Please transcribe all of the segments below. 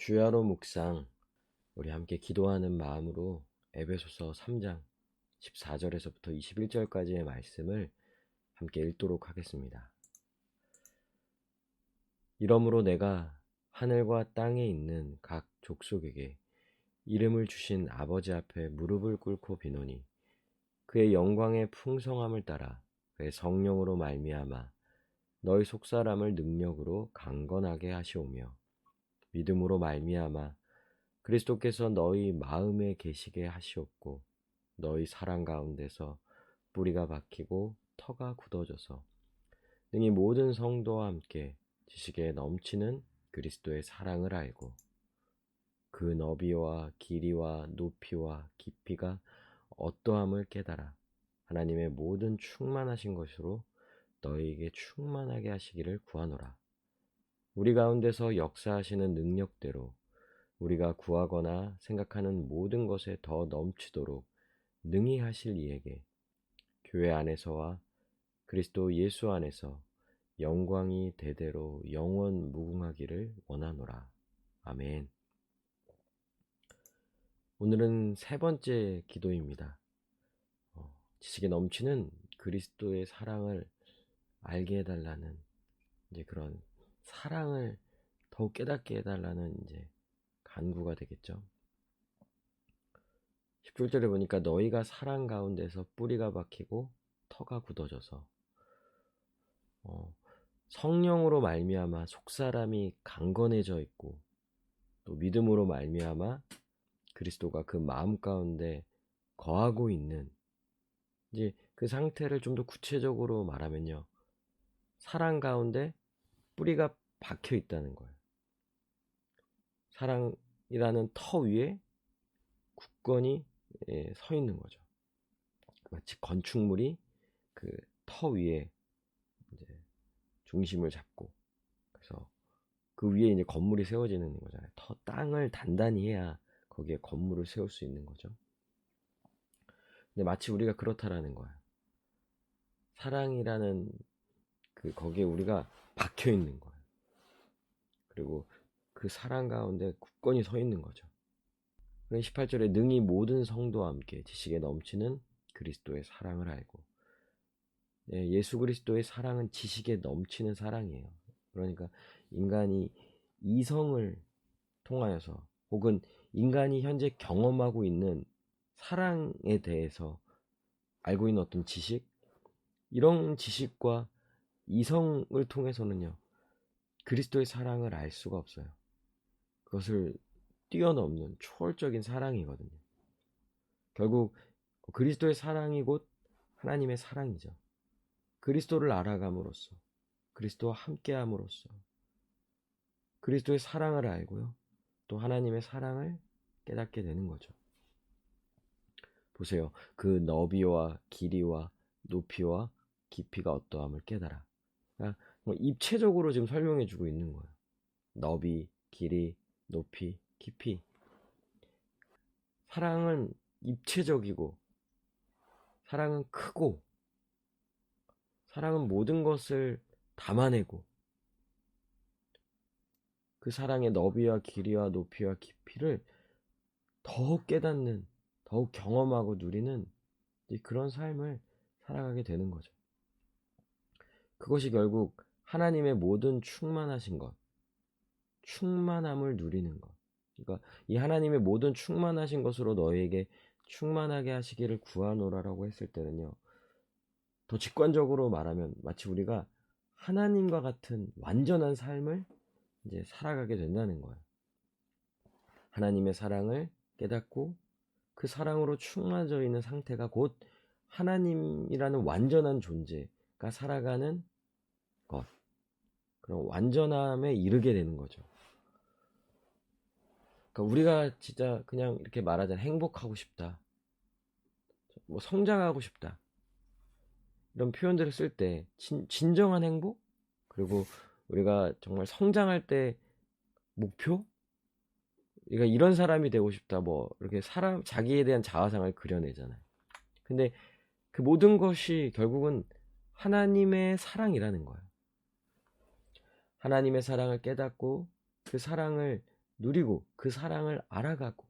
주야로 묵상, 우리 함께 기도하는 마음으로 에베소서 3장 14절에서부터 21절까지의 말씀을 함께 읽도록 하겠습니다. 이러므로 내가 하늘과 땅에 있는 각 족속에게 이름을 주신 아버지 앞에 무릎을 꿇고 비노니 그의 영광의 풍성함을 따라 그의 성령으로 말미암아 너희 속사람을 능력으로 강건하게 하시오며 믿음으로 말미암아 그리스도께서 너희 마음에 계시게 하시옵고 너희 사랑 가운데서 뿌리가 박히고 터가 굳어져서 능히 모든 성도와 함께 지식에 넘치는 그리스도의 사랑을 알고 그 너비와 길이와 높이와 깊이가 어떠함을 깨달아 하나님의 모든 충만하신 것으로 너희에게 충만하게 하시기를 구하노라. 우리 가운데서 역사하시는 능력대로 우리가 구하거나 생각하는 모든 것에 더 넘치도록 능히 하실 이에게 교회 안에서와 그리스도 예수 안에서 영광이 대대로 영원 무궁하기를 원하노라. 아멘. 오늘은 세 번째 기도입니다. 지식에 넘치는 그리스도의 사랑을 알게 해달라는 그런 사랑을 더욱 깨닫게 해달라는 간구가 되겠죠. 17절에 보니까 너희가 사랑 가운데서 뿌리가 박히고 터가 굳어져서 성령으로 말미암아 속사람이 강건해져 있고 또 믿음으로 말미암아 그리스도가 그 마음 가운데 거하고 있는 그 상태를 좀 더 구체적으로 말하면요, 사랑 가운데 뿌리가 박혀 있다는 거예요. 사랑이라는 터 위에 굳건히 서 있는 거죠. 마치 건축물이 그 터 위에 중심을 잡고, 그래서 그 위에 건물이 세워지는 거잖아요. 땅을 단단히 해야 거기에 건물을 세울 수 있는 거죠. 근데 마치 우리가 그렇다라는 거예요. 사랑이라는 거기에 우리가 박혀 있는 거예요. 그리고 그 사랑 가운데 굳건히 서 있는 거죠. 18절에 능히 모든 성도와 함께 지식에 넘치는 그리스도의 사랑을 알고, 예수 그리스도의 사랑은 지식에 넘치는 사랑이에요. 그러니까 인간이 이성을 통하여서 혹은 인간이 현재 경험하고 있는 사랑에 대해서 알고 있는 어떤 지식, 이런 지식과 이성을 통해서는요, 그리스도의 사랑을 알 수가 없어요. 그것을 뛰어넘는 초월적인 사랑이거든요. 결국 그리스도의 사랑이 곧 하나님의 사랑이죠. 그리스도를 알아감으로써, 그리스도와 함께함으로써 그리스도의 사랑을 알고요, 또 하나님의 사랑을 깨닫게 되는 거죠. 보세요. 그 너비와 길이와 높이와 깊이가 어떠함을 깨달아. 그러니까 입체적으로 지금 설명해 주고 있는 거예요. 너비, 길이, 높이, 깊이. 사랑은 입체적이고, 사랑은 크고, 사랑은 모든 것을 담아내고, 그 사랑의 너비와 길이와 높이와 깊이를 더욱 깨닫는, 더욱 경험하고 누리는 그런 삶을 살아가게 되는 거죠. 그것이 결국 하나님의 모든 충만하신 것, 충만함을 누리는 것. 그러니까 이 하나님의 모든 충만하신 것으로 너희에게 충만하게 하시기를 구하노라라고 했을 때는요, 더 직관적으로 말하면 마치 우리가 하나님과 같은 완전한 삶을 살아가게 된다는 거예요. 하나님의 사랑을 깨닫고 그 사랑으로 충만해져 있는 상태가 곧 하나님이라는 완전한 존재가 살아가는 것, 그런 완전함에 이르게 되는 거죠. 그러니까 우리가 진짜 그냥 이렇게 말하자면 행복하고 싶다, 성장하고 싶다, 이런 표현들을 쓸 때 진정한 행복, 그리고 우리가 정말 성장할 때 목표, 그러니까 이런 사람이 되고 싶다, 이렇게 자기에 대한 자화상을 그려내잖아요. 근데 그 모든 것이 결국은 하나님의 사랑이라는 거예요. 하나님의 사랑을 깨닫고 그 사랑을 누리고 그 사랑을 알아가고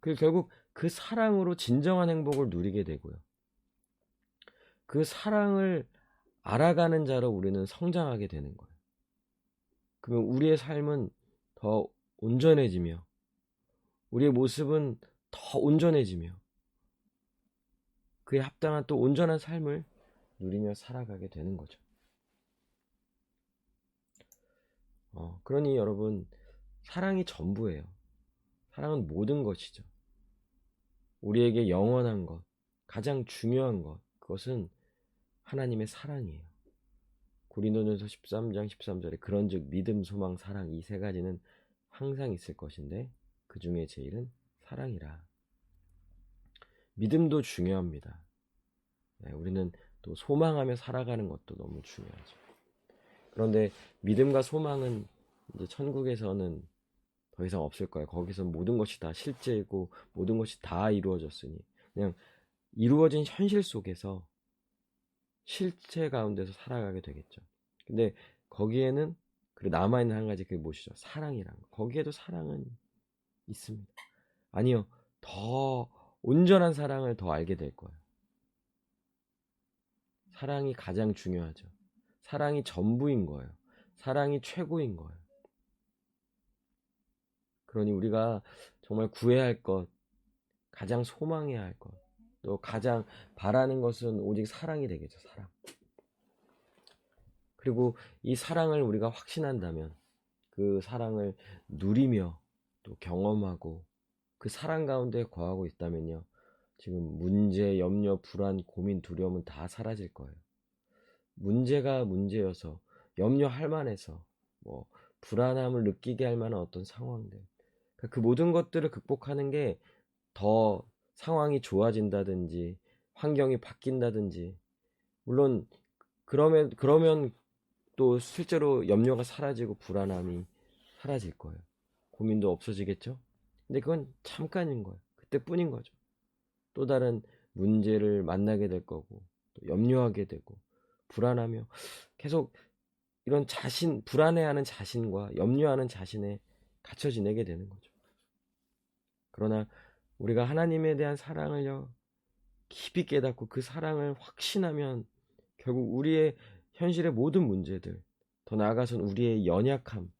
결국 그 사랑으로 진정한 행복을 누리게 되고요. 그 사랑을 알아가는 자로 우리는 성장하게 되는 거예요. 그러면 우리의 삶은 더 온전해지며 우리의 모습은 더 온전해지며 그에 합당한 또 온전한 삶을 누리며 살아가게 되는 거죠. 그러니 여러분, 사랑이 전부예요. 사랑은 모든 것이죠. 우리에게 영원한 것, 가장 중요한 것, 그것은 하나님의 사랑이에요. 고린도전서 13장 13절에 그런즉 믿음, 소망, 사랑 이 세 가지는 항상 있을 것인데 그 중에 제일은 사랑이라. 믿음도 중요합니다. 우리는 또 소망하며 살아가는 것도 너무 중요하죠. 그런데 믿음과 소망은 이제 천국에서는 더 이상 없을 거예요. 거기서 모든 것이 다 실제이고 모든 것이 다 이루어졌으니 그냥 이루어진 현실 속에서 실체 가운데서 살아가게 되겠죠. 근데 거기에는 남아있는 한 가지 그게 무엇이죠? 사랑이란 거. 거기에도 사랑은 있습니다. 아니요. 더 온전한 사랑을 더 알게 될 거예요. 사랑이 가장 중요하죠. 사랑이 전부인 거예요. 사랑이 최고인 거예요. 그러니 우리가 정말 구해야 할 것, 가장 소망해야 할 것, 또 가장 바라는 것은 오직 사랑이 되겠죠. 사랑. 그리고 이 사랑을 우리가 확신한다면 그 사랑을 누리며 또 경험하고 그 사랑 가운데 거하고 있다면요. 지금 문제, 염려, 불안, 고민, 두려움은 다 사라질 거예요. 문제가 문제여서 염려할 만해서 뭐 불안함을 느끼게 할 만한 어떤 상황들, 그 모든 것들을 극복하는 게 더 상황이 좋아진다든지 환경이 바뀐다든지 물론 그러면 또 실제로 염려가 사라지고 불안함이 사라질 거예요. 고민도 없어지겠죠. 근데 그건 잠깐인 거예요. 그때뿐인 거죠. 또 다른 문제를 만나게 될 거고 또 염려하게 되고 불안하며 계속 이런 불안해하는 자신과 염려하는 자신에 갇혀 지내게 되는 거죠. 그러나 우리가 하나님에 대한 사랑을요 깊이 깨닫고 그 사랑을 확신하면 결국 우리의 현실의 모든 문제들, 더 나아가서는 우리의 연약함,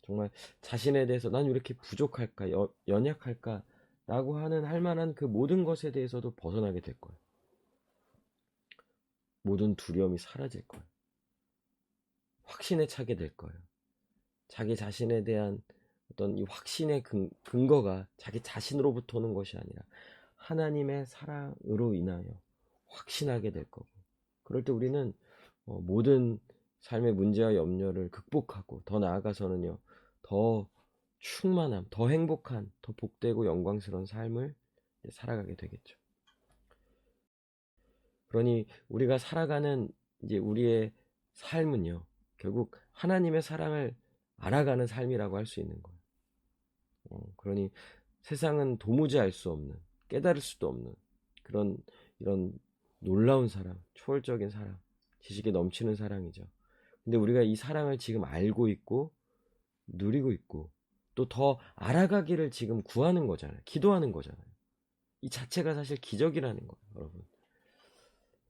정말 자신에 대해서 난 왜 이렇게 부족할까, 연약할까 라고 할 만한 그 모든 것에 대해서도 벗어나게 될 거예요. 모든 두려움이 사라질 거예요. 확신에 차게 될 거예요. 자기 자신에 대한 어떤 이 확신의 근거가 자기 자신으로부터 오는 것이 아니라 하나님의 사랑으로 인하여 확신하게 될 거고, 그럴 때 우리는 모든 삶의 문제와 염려를 극복하고 더 나아가서는요 더 충만함, 더 행복한, 더 복되고 영광스러운 삶을 살아가게 되겠죠. 그러니 우리가 살아가는 이제 우리의 삶은요 결국 하나님의 사랑을 알아가는 삶이라고 할 수 있는 거예요. 그러니 세상은 도무지 알 수 없는, 깨달을 수도 없는 그런 이런 놀라운 사랑, 초월적인 사랑, 지식에 넘치는 사랑이죠. 근데 우리가 이 사랑을 지금 알고 있고 누리고 있고 또 더 알아가기를 지금 구하는 거잖아요. 기도하는 거잖아요. 이 자체가 사실 기적이라는 거예요, 여러분.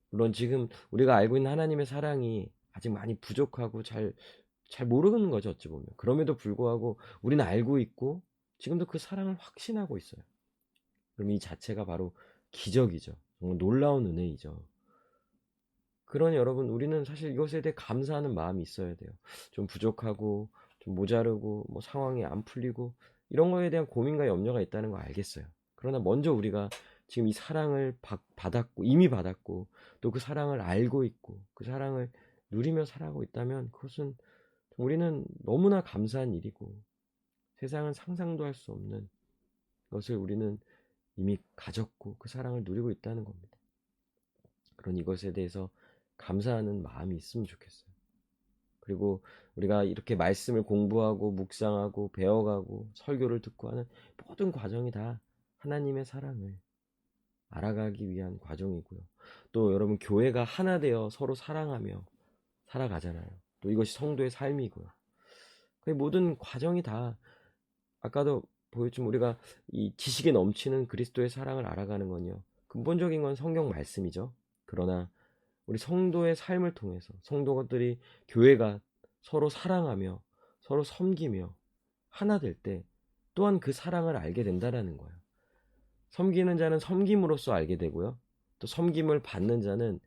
물론 지금 우리가 알고 있는 하나님의 사랑이 아직 많이 부족하고 잘 모르는 거죠, 어찌 보면. 그럼에도 불구하고 우리는 알고 있고 지금도 그 사랑을 확신하고 있어요. 그럼 이 자체가 바로 기적이죠. 정말 놀라운 은혜이죠. 그러니 여러분, 우리는 사실 이것에 대해 감사하는 마음이 있어야 돼요. 좀 부족하고 좀 모자르고 뭐 상황이 안 풀리고 이런 거에 대한 고민과 염려가 있다는 거 알겠어요. 그러나 먼저 우리가 지금 이 사랑을 받았고 이미 받았고 또 그 사랑을 알고 있고 그 사랑을 누리며 살아가고 있다면 그것은 우리는 너무나 감사한 일이고 세상은 상상도 할 수 없는 것을 우리는 이미 가졌고 그 사랑을 누리고 있다는 겁니다. 그런 이것에 대해서 감사하는 마음이 있으면 좋겠어요. 그리고 우리가 이렇게 말씀을 공부하고 묵상하고 배워가고 설교를 듣고 하는 모든 과정이 다 하나님의 사랑을 알아가기 위한 과정이고요. 또 여러분, 교회가 하나 되어 서로 사랑하며 살아가잖아요. 또 이것이 성도의 삶이고요. 그 모든 과정이 다 아까도 보였지만 우리가 이 지식에 넘치는 그리스도의 사랑을 알아가는 건요, 근본적인 건 성경 말씀이죠. 그러나 우리 성도의 삶을 통해서 성도들이, 교회가 서로 사랑하며 서로 섬기며 하나 될 때 또한 그 사랑을 알게 된다라는 거예요. 섬기는 자는 섬김으로써 알게 되고요, 또 섬김을 받는 자는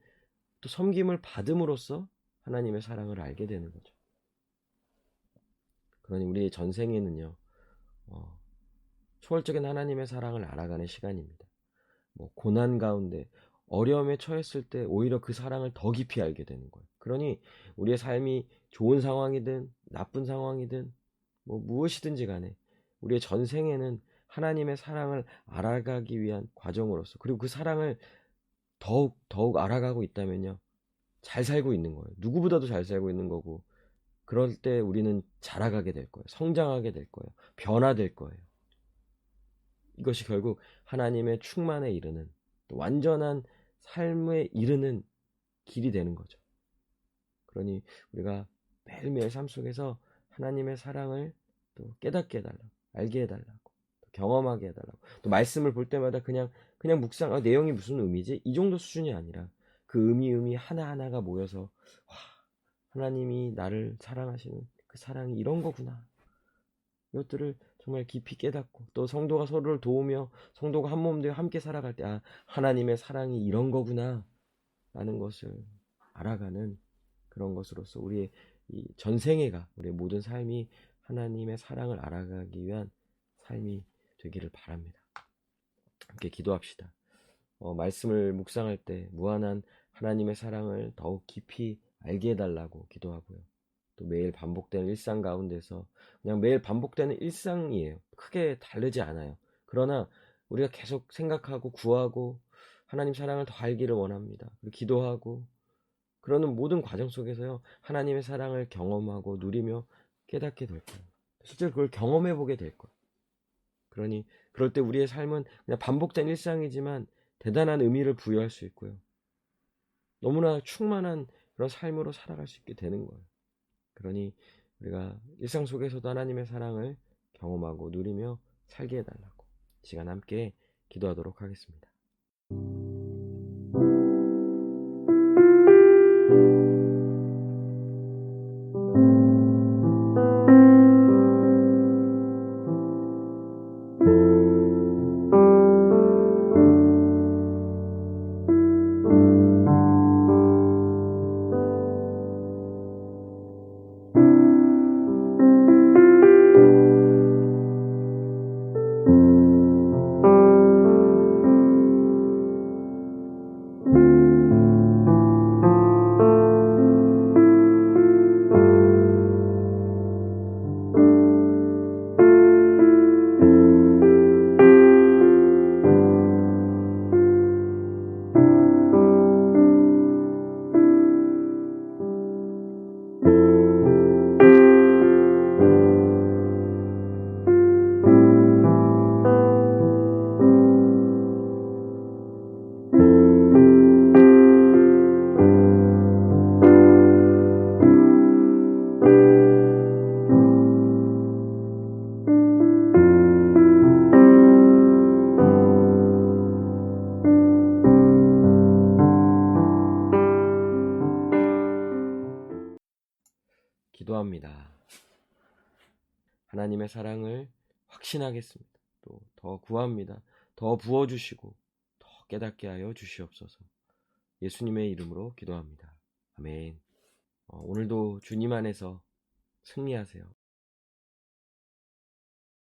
또 섬김을 받음으로써 하나님의 사랑을 알게 되는 거죠. 그러니 우리의 전생에는요, 초월적인 하나님의 사랑을 알아가는 시간입니다. 고난 가운데 어려움에 처했을 때 오히려 그 사랑을 더 깊이 알게 되는 거예요. 그러니 우리의 삶이 좋은 상황이든 나쁜 상황이든 무엇이든지 간에 우리의 전생에는 하나님의 사랑을 알아가기 위한 과정으로서, 그리고 그 사랑을 더욱 알아가고 있다면요, 잘 살고 있는 거예요. 누구보다도 잘 살고 있는 거고, 그럴 때 우리는 자라가게 될 거예요. 성장하게 될 거예요. 변화될 거예요. 이것이 결국 하나님의 충만에 이르는, 또 완전한 삶에 이르는 길이 되는 거죠. 그러니 우리가 매일매일 삶 속에서 하나님의 사랑을 또 깨닫게 해달라고, 알게 해달라고, 또 경험하게 해달라고, 또 말씀을 볼 때마다 그냥 묵상, 내용이 무슨 의미지? 이 정도 수준이 아니라 그 의미 하나하나가 모여서, 와, 하나님이 나를 사랑하시는 그 사랑이 이런 거구나, 이것들을 정말 깊이 깨닫고, 또 성도가 서로를 도우며 성도가 한 몸 되어 함께 살아갈 때, 하나님의 사랑이 이런 거구나 라는 것을 알아가는 그런 것으로서 우리의 이 전생애가, 우리의 모든 삶이 하나님의 사랑을 알아가기 위한 삶이 되기를 바랍니다. 함께 기도합시다. 말씀을 묵상할 때 무한한 하나님의 사랑을 더욱 깊이 알게 해달라고 기도하고요. 또 매일 반복되는 일상 가운데서, 그냥 매일 반복되는 일상이에요. 크게 다르지 않아요. 그러나 우리가 계속 생각하고 구하고 하나님 사랑을 더 알기를 원합니다. 그리고 기도하고 그러는 모든 과정 속에서요, 하나님의 사랑을 경험하고 누리며 깨닫게 될 거예요. 실제로 그걸 경험해 보게 될 거예요. 그러니 그럴 때 우리의 삶은 그냥 반복된 일상이지만 대단한 의미를 부여할 수 있고요, 너무나 충만한 그런 삶으로 살아갈 수 있게 되는 거예요. 그러니 우리가 일상 속에서도 하나님의 사랑을 경험하고 누리며 살게 해달라고 시간 함께 기도하도록 하겠습니다. 기도합니다. 하나님의 사랑을 확신하겠습니다. 또 더 구합니다. 더 부어주시고 더 깨닫게 하여 주시옵소서. 예수님의 이름으로 기도합니다. 아멘. 오늘도 주님 안에서 승리하세요.